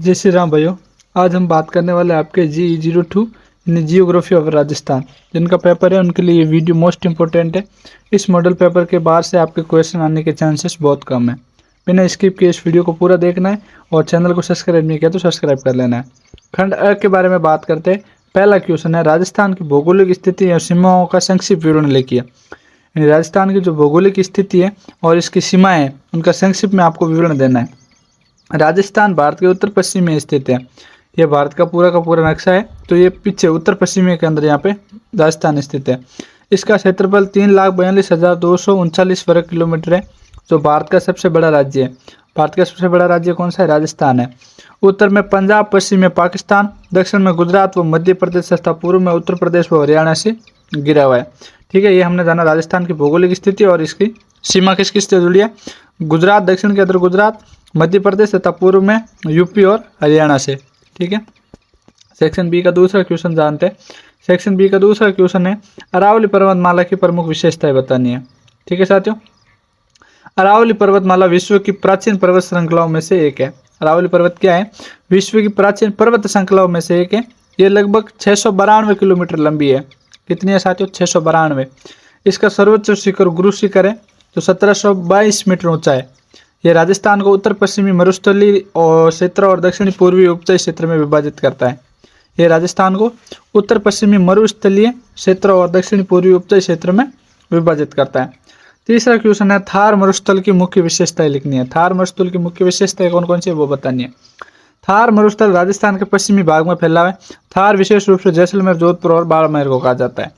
जय श्री राम भाइयों। आज हम बात करने वाले हैं आपके GE02 यानी जियोग्राफी ऑफ राजस्थान। जिनका पेपर है उनके लिए ये वीडियो मोस्ट इंपॉर्टेंट है। इस मॉडल पेपर के बाहर से आपके क्वेश्चन आने के चांसेस बहुत कम है। बिना स्किप किए इस वीडियो को पूरा देखना है और चैनल को सब्सक्राइब नहीं किया तो सब्सक्राइब कर लेना है। खंड अ के बारे में बात करते हैं। पहला क्वेश्चन है, राजस्थान की भौगोलिक स्थिति और सीमाओं का संक्षिप्त विवरण लिखिए। यानी राजस्थान की जो भौगोलिक स्थिति है और इसकी सीमाएं हैं उनका संक्षिप्त में आपको विवरण देना है। राजस्थान भारत के उत्तर पश्चिम में स्थित है। ये भारत का पूरा नक्शा है, तो ये पीछे उत्तर पश्चिमी के अंदर यहाँ पे राजस्थान स्थित है। इसका क्षेत्रफल 3,42,239 वर्ग किलोमीटर है, जो भारत का सबसे बड़ा राज्य है। भारत का सबसे बड़ा राज्य कौन सा है? राजस्थान है। उत्तर में पंजाब, पश्चिम में पाकिस्तान, दक्षिण में गुजरात व मध्य प्रदेश तथा पूर्व में उत्तर प्रदेश व हरियाणा से घिरा हुआ है। ठीक है, ये हमने जाना राजस्थान की भौगोलिक स्थिति और इसकी सीमा किस किस से जुड़ी है। गुजरात, दक्षिण के अंदर गुजरात, मध्य प्रदेश तथा पूर्व में यूपी और हरियाणा से। ठीक है, सेक्शन बी का दूसरा क्वेश्चन जानते हैं। सेक्शन बी का दूसरा क्वेश्चन है, अरावली पर्वतमाला की प्रमुख विशेषताएं बतानी है। ठीक है साथियों, अरावली पर्वतमाला विश्व की प्राचीन पर्वत श्रृंखलाओं में से एक है। अरावली पर्वत क्या है? विश्व की प्राचीन पर्वत श्रृंखलाओं में से एक है। ये लगभग 692 किलोमीटर लंबी है। कितनी है साथियों? 692। इसका सर्वोच्च शिखर गुरु शिखर है जो 1722 मीटर ऊंचा है। यह राजस्थान को उत्तर पश्चिमी मरुस्थलीय और क्षेत्र और दक्षिणी पूर्वी उपजाई क्षेत्र में विभाजित करता है। यह राजस्थान को उत्तर पश्चिमी मरुस्थलीय क्षेत्र और दक्षिणी पूर्वी उपजाई क्षेत्र में विभाजित करता है। तीसरा क्वेश्चन है, थार मरुस्थल की मुख्य विशेषताएं लिखनी है। थार मरुस्थल की मुख्य विशेषताएं कौन कौन सी है वो बतानी है। थार मरुस्थल राजस्थान के पश्चिमी भाग में फैला है। थार विशेष रूप से जैसलमेर, जोधपुर और बाड़मेर को कहा जाता है।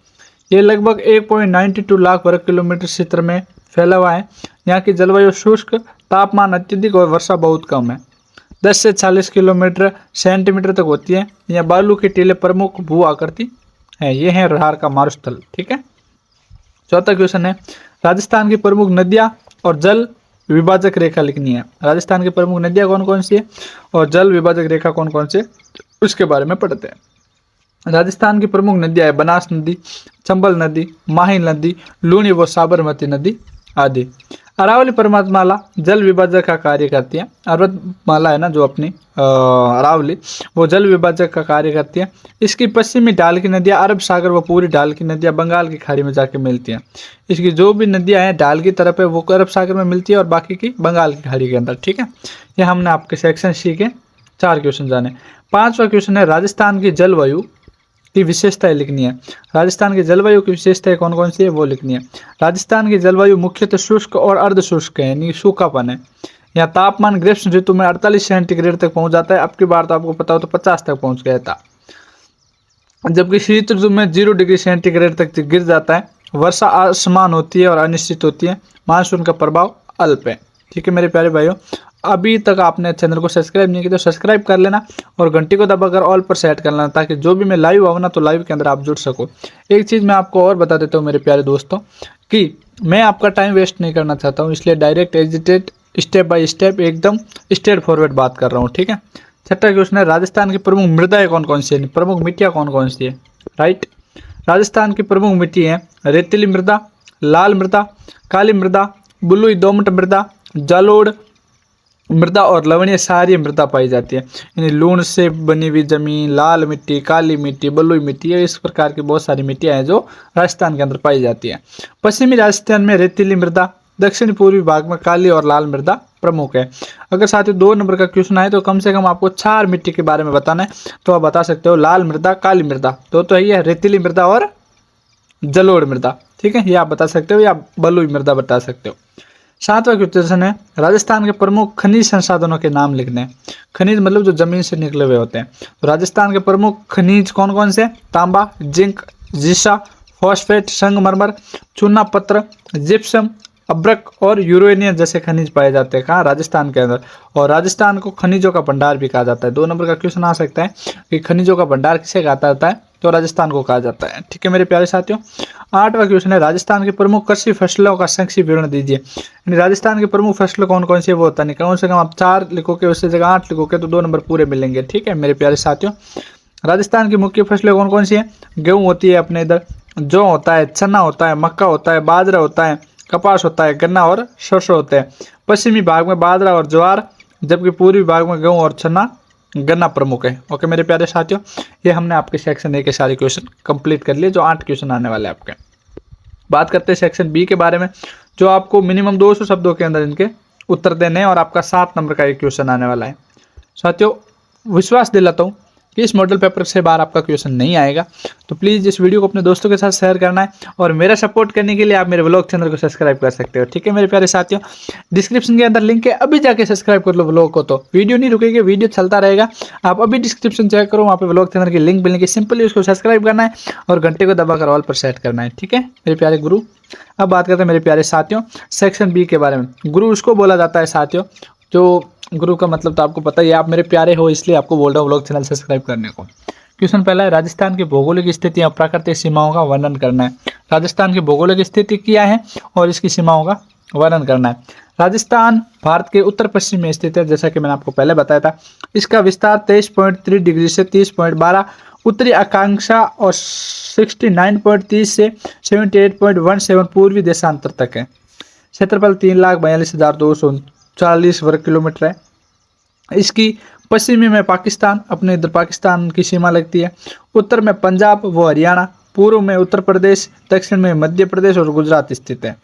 ये लगभग 1.92 लाख वर्ग किलोमीटर क्षेत्र में फैला हुआ है। यहाँ की जलवायु शुष्क, तापमान अत्यधिक और वर्षा बहुत कम है। 10 से 40 किलोमीटर सेंटीमीटर तक होती है। यहाँ बालू की टीले प्रमुख भू आकृति है। ये है थार का मरुस्थल। ठीक है, चौथा क्वेश्चन है, राजस्थान की प्रमुख नदियाँ और जल विभाजक रेखा लिखनी है। राजस्थान की प्रमुख नदियाँ कौन कौन सी है और जल विभाजक रेखा कौन कौन सी है उसके बारे में पढ़ते हैं। राजस्थान की प्रमुख नदियाँ है बनास नदी, चंबल नदी, माही नदी, लूनी व साबरमती नदी आदि। अरावली पर्वतमाला जल विभाजक का कार्य करती है। पर्वतमाला है ना जो अपनी अरावली, वो जल विभाजक का कार्य करती है। इसकी पश्चिमी ढाल की नदियाँ अरब सागर व पूरी ढाल की नदियाँ बंगाल की खाड़ी में जाके मिलती हैं। इसकी जो भी नदियाँ हैं ढाल की तरफ है वो अरब सागर में मिलती है और बाकी की बंगाल की खाड़ी के अंदर। ठीक है, ये हमने आपके सेक्शन सी के 4 क्वेश्चन जाने। 5वां क्वेश्चन है, राजस्थान की जलवायु की विशेषताएं लिखनी है। राजस्थान की जलवायु की विशेषताएं कौन कौन सी है वो लिखनी है। राजस्थान की जलवायु मुख्यतः शुष्क और अर्ध शुष्क है, यानी सूखापन है। यहाँ तापमान ग्रीष्म ऋतु में 48 सेंटीग्रेड तक पहुंच जाता है। अब की बार तो आपको पता हो तो 50 तक पहुंच गया था, जबकि शीत ऋतु में 0 डिग्री सेंटीग्रेड तक गिर जाता है। वर्षा असमान होती है और अनिश्चित होती है। मानसून का प्रभाव अल्प है। ठीक है मेरे प्यारे भाइयों, अभी तक आपने चैनल को सब्सक्राइब नहीं किया तो सब्सक्राइब कर लेना और घंटी को दबाकर ऑल पर सेट कर लेना, ताकि जो भी मैं लाइव आऊँ ना तो लाइव के अंदर आप जुड़ सको। एक चीज़ मैं आपको और बता देता हूँ मेरे प्यारे दोस्तों कि मैं आपका टाइम वेस्ट नहीं करना चाहता हूँ, इसलिए direct agitate step by step एकदम स्ट्रेट फॉरवर्ड बात कर रहा हूँ। ठीक है, छठा क्वेश्चन है, राजस्थान की प्रमुख मृदाएं कौन कौन सी है, प्रमुख मिट्टियाँ कौन कौन सी है। राइट, राजस्थान की प्रमुख मिट्टी है रेतीली मृदा, लाल मृदा, काली मृदा, बलुई दोमट मृदा, जलोढ़ मृदा और लवणीय क्षारीय मृदा पाई जाती है। यानी लूण से बनी हुई जमीन, लाल मिट्टी, काली मिट्टी, बलुई मिट्टी, इस प्रकार की बहुत सारी मिट्टियाँ हैं जो राजस्थान के अंदर पाई जाती है। पश्चिमी राजस्थान में रेतीली मृदा, दक्षिण पूर्वी भाग में काली और लाल मृदा प्रमुख है। अगर साथियों 2 नंबर का क्वेश्चन आए तो कम से कम आपको 4 मिट्टी के बारे में बताना है, तो आप बता सकते हो लाल मृदा, काली मृदा तो ही है, रेतीली मृदा और जलोढ़ मृदा। ठीक है, ये आप बता सकते हो या बलुई मृदा बता सकते हो। 7वां क्वेश्चन है, राजस्थान के प्रमुख खनिज संसाधनों के नाम लिखने हैं। खनिज मतलब जो जमीन से निकले हुए होते हैं। तो राजस्थान के प्रमुख खनिज कौन कौन से? तांबा, जिंक, जीसा, फॉस्फेट, संगमरमर, चूना पत्थर, जिप्सम, अब्रक और यूरेनियम जैसे खनिज पाए जाते हैं। कहाँ? राजस्थान के अंदर। और राजस्थान को खनिजों का भंडार भी कहा जाता है। 2 नंबर का क्वेश्चन आ सकता है कि खनिजों का भंडार किसे कहा जाता है, तो राजस्थान को कहा जाता है। ठीक है मेरे प्यारे साथियों, 8वां क्वेश्चन है, राजस्थान की प्रमुख कृषि फसलों का संक्षिप्त विवरण दीजिए। यानी राजस्थान की प्रमुख फसलें कौन कौन सी है वो होता नहीं, कम से कम आप 4 लिखोगे उससे जगह 8 लिखोगे तो 2 नंबर पूरे मिलेंगे। ठीक है मेरे प्यारे साथियों, राजस्थान की मुख्य फसलें कौन कौन सी है? गेहूँ होती है अपने इधर, जौ होता है, चना होता है, मक्का होता है, बाजरा होता है, कपास होता है, गन्ना और सरसों होते हैं। पश्चिमी भाग में बाजरा और ज्वार, जबकि पूर्वी भाग में गेहूँ और चना गन्ना प्रमुख है। ओके मेरे प्यारे साथियों, ये हमने आपके सेक्शन ए के सारे क्वेश्चन कंप्लीट कर लिए, जो 8 क्वेश्चन आने वाले हैं आपके। बात करते हैं सेक्शन बी के बारे में, जो आपको मिनिमम 200 शब्दों के अंदर इनके उत्तर देने हैं और आपका 7 नंबर का एक क्वेश्चन आने वाला है। साथियों, विश्वास दिलाता हूँ कि इस मॉडल पेपर से बाहर आपका क्वेश्चन नहीं आएगा, तो प्लीज़ इस वीडियो को अपने दोस्तों के साथ शेयर करना है और मेरा सपोर्ट करने के लिए आप मेरे व्लॉग चैनल को सब्सक्राइब कर सकते हो। ठीक है मेरे प्यारे साथियों, डिस्क्रिप्शन के अंदर लिंक है, अभी जाके सब्सक्राइब कर लो व्लॉग को, तो वीडियो नहीं रुकेगी, वीडियो चलता रहेगा। आप अभी डिस्क्रिप्शन चेक करो, वहाँ पे व्लॉग चैनल की लिंक मिलेंगे, सिंपली उसको सब्सक्राइब करना है और घंटे को दबाकर ऑल पर सेट करना है। ठीक है मेरे प्यारे गुरु। अब बात करते हैं मेरे प्यारे साथियों सेक्शन बी के बारे में। गुरु उसको बोला जाता है साथियों, जो गुरु का मतलब तो आपको पता ही है, आप मेरे प्यारे हो इसलिए आपको बोल रहा हूँ व्लॉग चैनल सब्सक्राइब करने को। क्वेश्चन पहला है, राजस्थान की भौगोलिक स्थिति और प्राकृतिक सीमाओं का वर्णन करना है। राजस्थान की भौगोलिक स्थिति क्या है और इसकी सीमाओं का वर्णन करना है। राजस्थान भारत के उत्तर पश्चिम में स्थित है, जैसा कि मैंने आपको पहले बताया था। इसका विस्तार 23.3 डिग्री से 30.12 उत्तरी अक्षांशा और 69.30 से 78.17 पूर्वी देशांतर तक है। क्षेत्रफल 3,42,240 वर्ग किलोमीटर है। इसकी पश्चिमी में पाकिस्तान, अपने इधर पाकिस्तान की सीमा लगती है। उत्तर में पंजाब व हरियाणा, पूर्व में उत्तर प्रदेश, दक्षिण में मध्य प्रदेश और गुजरात स्थित है।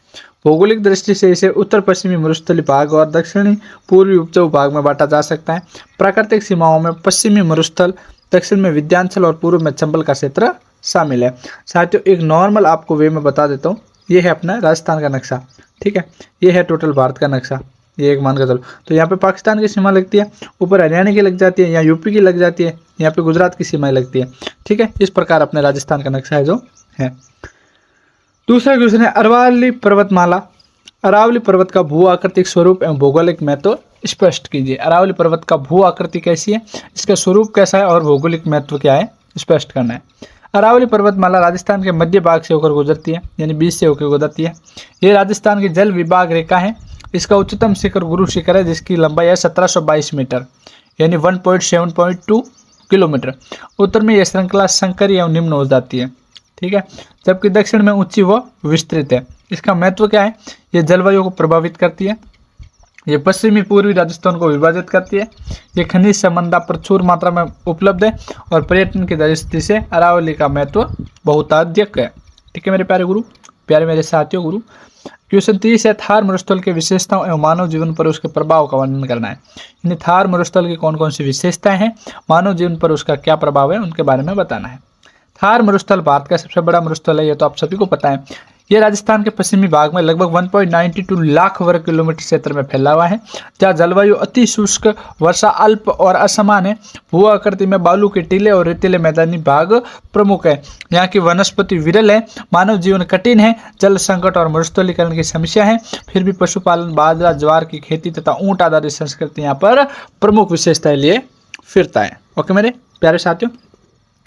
भौगोलिक दृष्टि से इसे उत्तर पश्चिमी मरुस्थलीय भाग और दक्षिणी पूर्वी उपजाऊ भाग में बांटा जा सकता है। प्राकृतिक सीमाओं में पश्चिमी मरुस्थल, दक्षिण में विंध्याचल और पूर्व में चंबल का क्षेत्र शामिल है। साथियों, एक नॉर्मल आपको वे में बता देता हूँ, ये है अपना राजस्थान का नक्शा। ठीक है, ये है टोटल भारत का नक्शा, ये एक मान के चलो। तो यहाँ पे पाकिस्तान की सीमा लगती है, ऊपर हरियाणा की लग जाती है, यहाँ यूपी की लग जाती है, यहाँ पे गुजरात की सीमाएं लगती है। ठीक है, इस प्रकार अपने राजस्थान का नक्शा है जो है। दूसरा क्वेश्चन है, अरावली पर्वतमाला। अरावली पर्वत का भू आकृतिक स्वरूप एवं भौगोलिक महत्व स्पष्ट कीजिए। अरावली पर्वत का भू आकृति कैसी है, इसका स्वरूप कैसा है और भौगोलिक महत्व क्या है, स्पष्ट करना है। अरावली पर्वतमाला राजस्थान के मध्य भाग से होकर गुजरती है, यानी बीच से होकर गुजरती है। ये राजस्थान की जल विभाग रेखा है। इसका उच्चतम शिखर गुरु शिखर है, जिसकी लंबाई है 1722 मीटर, यानी 1.7.2 किलोमीटर। उत्तर में यह श्रृंखला संकरी एवं निम्न हो जाती है। ठीक है, जबकि दक्षिण में ऊंची व विस्तृत है। इसका महत्व क्या है, ये जलवायु को प्रभावित करती है, ये पश्चिमी पूर्वी राजस्थान को विभाजित करती है, ये खनिज संबंधा प्रचुर मात्रा में उपलब्ध है और पर्यटन की दृष्टि से अरावली का महत्व बहुताध्यक है। ठीक है मेरे प्यारे गुरु, प्यारे मेरे साथियों गुरु। क्वेश्चन 30 है, थार मरुस्थल की विशेषताओं एवं मानव जीवन पर उसके प्रभाव का वर्णन करना है। यानी थार मरुस्थल की कौन कौन सी विशेषताएं हैं, मानव जीवन पर उसका क्या प्रभाव है, उनके बारे में बताना है। थार मरुस्थल भारत का सबसे बड़ा मरुस्थल है, ये तो आप सभी को पता है। ये राजस्थान के पश्चिमी भाग में लगभग 1.92 लाख वर्ग किलोमीटर क्षेत्र में फैला हुआ है, जहाँ जलवायु अति शुष्क, वर्षा अल्प और असमान है। भू आकृति में बालू के टीले और रेतीले मैदानी भाग प्रमुख है। यहाँ की वनस्पति विरल है, मानव जीवन कठिन है, जल संकट और मरुस्थलीकरण की समस्या है। फिर भी पशुपालन, बाजरा, ज्वार की खेती तथा ऊंट आधारित संस्कृति यहाँ पर प्रमुख विशेषताएं लिए फिरता है। ओके मेरे प्यारे साथियों,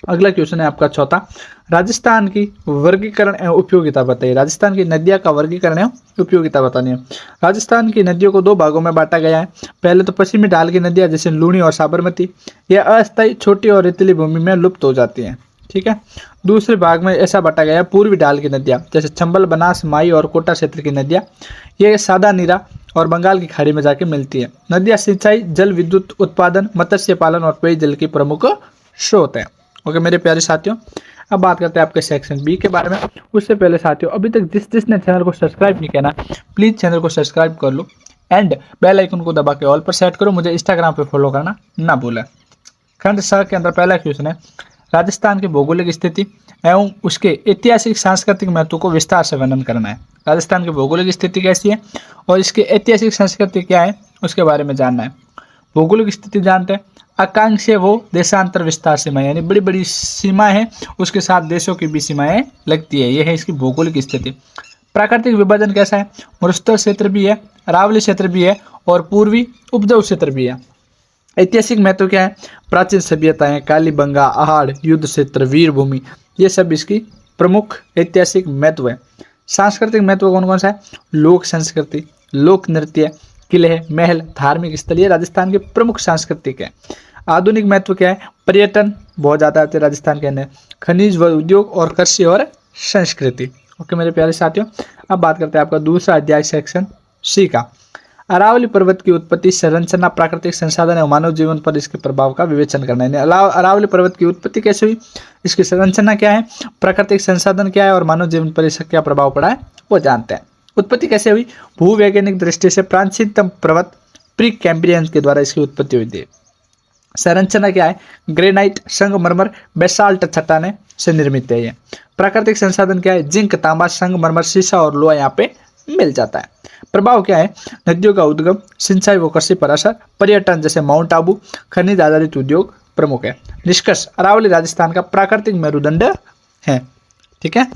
अगला क्वेश्चन है आपका चौथा, राजस्थान की वर्गीकरण एवं उपयोगिता बताइए। राजस्थान की नदियां का वर्गीकरण एवं उपयोगिता बतानी है। राजस्थान की नदियों को 2 भागों में बांटा गया है। पहले तो पश्चिमी ढाल की नदियां जैसे लूनी और साबरमती, यह अस्थायी, छोटी और रेतीली भूमि में लुप्त हो जाती हैं। ठीक है, दूसरे भाग में ऐसा बांटा गया पूर्वी ढाल की नदियां जैसे चंबल, बनास, माई और कोटा क्षेत्र की नदियां, ये सादा नीरा और बंगाल की खाड़ी में जाके मिलती है। नदियां सिंचाई, जल विद्युत उत्पादन, मत्स्य पालन और पेयजल की प्रमुख स्रोत है। ओके मेरे प्यारे साथियों, अब बात करते हैं आपके सेक्शन बी के बारे में। उससे पहले साथियों, अभी तक जिसने चैनल को सब्सक्राइब नहीं किया ना, प्लीज़ चैनल को सब्सक्राइब कर लो एंड बेल आइकन को दबा के ऑल पर सेट करो। मुझे इंस्टाग्राम पे फॉलो करना ना भूलें। खंड स के अंदर पहला क्वेश्चन है, राजस्थान की भौगोलिक स्थिति एवं उसके ऐतिहासिक सांस्कृतिक महत्व को विस्तार से वर्णन करना है। राजस्थान की भौगोलिक स्थिति कैसी है और इसकी ऐतिहासिक संस्कृति क्या है, उसके बारे में जानना है। भौगोलिक स्थिति जानते हैं, आकांक्षीय वो देशांतर विस्तार सीमा, यानी बड़ी बड़ी सीमाएं हैं, उसके साथ देशों की भी सीमाएं लगती है, यह है इसकी भौगोलिक स्थिति। प्राकृतिक विभाजन कैसा है, मरुस्थल क्षेत्र भी है, अरावली क्षेत्र भी है और पूर्वी उपजाऊ क्षेत्र भी है। ऐतिहासिक महत्व क्या है, प्राचीन सभ्यताएं, कालीबंगा, आहड़, युद्ध क्षेत्र, वीरभूमि, ये सब इसकी प्रमुख ऐतिहासिक महत्व है। सांस्कृतिक महत्व कौन कौन सा है, लोक संस्कृति, लोक नृत्य, किले, महल, धार्मिक स्थल, ये राजस्थान के प्रमुख सांस्कृतिक है। आधुनिक महत्व क्या है, पर्यटन बहुत ज़्यादा आते हैं राजस्थान के अंदर, खनिज व उद्योग और कृषि और संस्कृति। ओके मेरे प्यारे साथियों, अब बात करते हैं आपका दूसरा अध्याय सेक्शन सी का। अरावली पर्वत की उत्पत्ति, संरचना, प्राकृतिक संसाधन और मानव जीवन पर इसके प्रभाव का विवेचन करना है। अरावली पर्वत की उत्पत्ति कैसे हुई, इसकी संरचना क्या है, प्राकृतिक संसाधन क्या है और मानव जीवन पर इसका क्या प्रभाव पड़ा है वो जानते हैं। उत्पत्ति कैसे हुई, भूवैज्ञानिक दृष्टि से प्राचीनतम पर्वत प्री कैम्ब्रियन के द्वारा इसकी उत्पत्ति हुई थी। संरचना क्या है, ग्रेनाइट, संगमरमर, बेसाल्ट चट्टाने से निर्मित है ये। प्राकृतिक संसाधन क्या है, जिंक, तांबा, संगमरमर, सीसा और लोहा यहाँ पे मिल जाता है। प्रभाव क्या है, नदियों का उद्गम, सिंचाई व कृषि पर असर, पर्यटन जैसे माउंट आबू, खनिज आधारित उद्योग प्रमुख है। निष्कर्ष, अरावली राजस्थान का प्राकृतिक मेरुदंड है। ठीक है,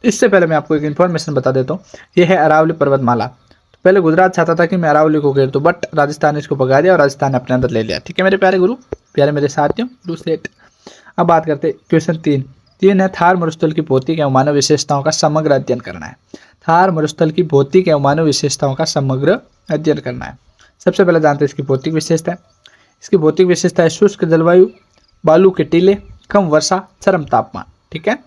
इससे पहले मैं आपको एक इन्फॉर्मेशन बता देता हूँ, यह है अरावली पर्वतमाला। पहले गुजरात चाहता था कि मैं अरावली को घेर दूं, बट राजस्थान इसको भगा दिया और राजस्थान ने अपने अंदर ले लिया। ठीक है मेरे प्यारे गुरु, प्यारे मेरे साथियों, गुरु सेठ। अब बात करते हैं क्वेश्चन 3 है, थार मरुस्थल की भौतिक एवं मानव विशेषताओं का समग्र अध्ययन करना है। थार मरुस्थल की भौतिक एवं मानव विशेषताओं का समग्र अध्ययन करना है। सबसे पहले जानते हैं इसकी भौतिक विशेषता। इसकी भौतिक विशेषता है शुष्क जलवायु, बालू के टीले, कम वर्षा, चरम तापमान। ठीक है,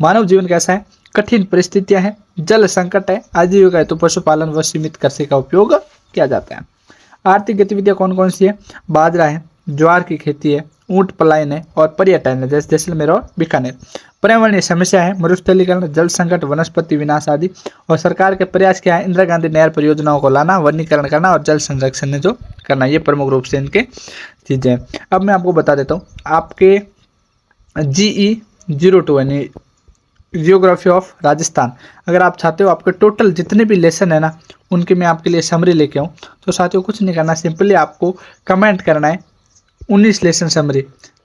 मानव जीवन कैसा है, कठिन परिस्थितियां हैं, जल संकट है, आजीविका हेतु पशुपालन व सीमित कृषि का उपयोग किया जाता है। आर्थिक गतिविधियां कौन कौन सी है, बाजरा है, ज्वार की खेती है, ऊंट पलायन है और पर्यटन है जैसे जैसलमेर और बीकानेर। पर्यावरणीय समस्या है, मरुस्थलीकरण, जल संकट, वनस्पति विनाश आदि। और सरकार के प्रयास क्या है, इंदिरा गांधी नहर परियोजनाओं को लाना, वनीकरण करना और जल संरक्षण ने जो करना, ये प्रमुख रूप से इनके चीजें हैं। अब मैं आपको बता देता हूँ, आपके GE02 यानी जियोग्राफी ऑफ राजस्थान, अगर आप चाहते हो आपके टोटल जितने भी लेसन है ना उनकी मैं आपके लिए समरी लेके आऊँ, तो साथियों कुछ नहीं करना, सिंपली आपको कमेंट करना है 19 लेसन समरी।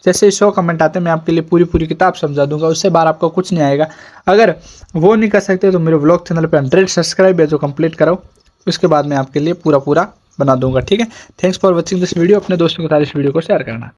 जैसे ही 100 कमेंट आते हैं मैं आपके लिए पूरी किताब समझा दूंगा, उससे बाहर आपको कुछ नहीं आएगा। अगर वो नहीं कर सकते तो मेरे व्लॉग चैनल पे 100 सब्सक्राइब है जो कंप्लीट करो, उसके बाद मैं आपके लिए पूरा बना दूंगा। ठीक है, thanks for watching this video. अपने दोस्तों के साथ इस वीडियो को शेयर करना।